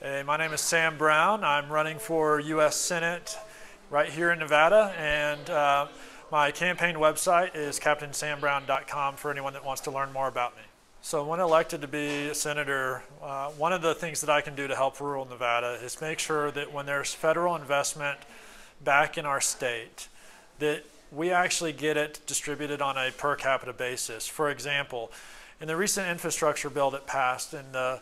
Hey, my name is Sam Brown. I'm running for U.S. Senate right here in Nevada, and my campaign website is captainsambrown.com for anyone that wants to learn more about me. So when elected to be a senator, one of the things that I can do to help rural Nevada is make sure that when there's federal investment back in our state, that we actually get it distributed on a per capita basis. For example, in the recent infrastructure bill that passed and the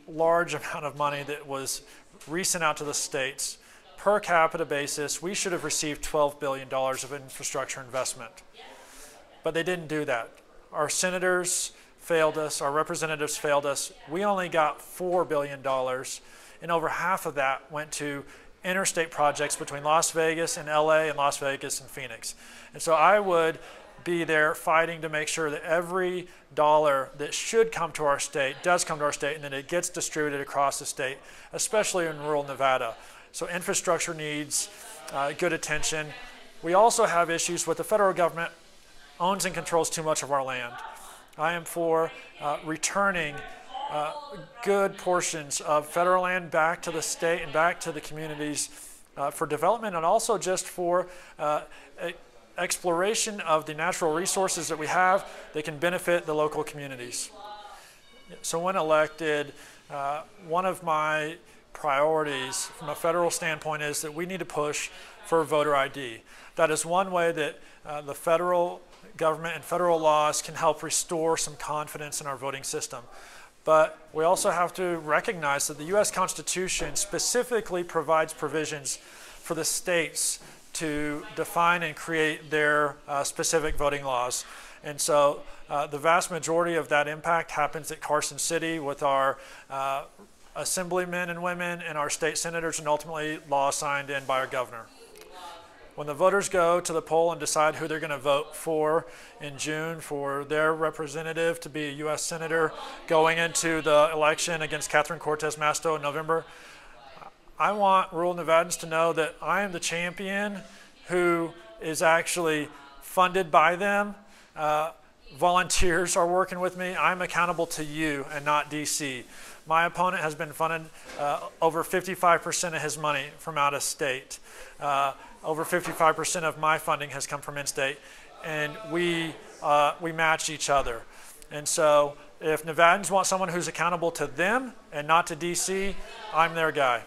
large amount of money that was resent out to the states, per capita basis, we should have received $12 billion of infrastructure investment. But they didn't do that. Our senators failed us, our representatives failed us. We only got $4 billion, and over half of that went to interstate projects between Las Vegas and LA and Las Vegas and Phoenix. And so I would be there fighting to make sure that every dollar that should come to our state does come to our state, and that it gets distributed across the state, especially in rural Nevada. So infrastructure needs good attention. We also have issues with the federal government owns and controls too much of our land. I am for returning good portions of federal land back to the state and back to the communities for development, and also just for exploration of the natural resources that we have that can benefit the local communities. So when elected, one of my priorities from a federal standpoint is that we need to push for voter ID. That is one way that the federal government and federal laws can help restore some confidence in our voting system. But we also have to recognize that the U.S. Constitution specifically provides provisions for the states to define and create their specific voting laws. And so the vast majority of that impact happens at Carson City with our assemblymen and women and our state senators, and ultimately law signed in by our governor. When the voters go to the poll and decide who they're going to vote for in June for their representative to be a U.S. Senator going into the election against Catherine Cortez Masto in November, I want rural Nevadans to know that I am the champion who is actually funded by them. Volunteers are working with me. I'm accountable to you and not DC. My opponent has been funded over 55% of his money from out of state. Over 55% of my funding has come from in-state, and we match each other. And so if Nevadans want someone who's accountable to them and not to DC, I'm their guy.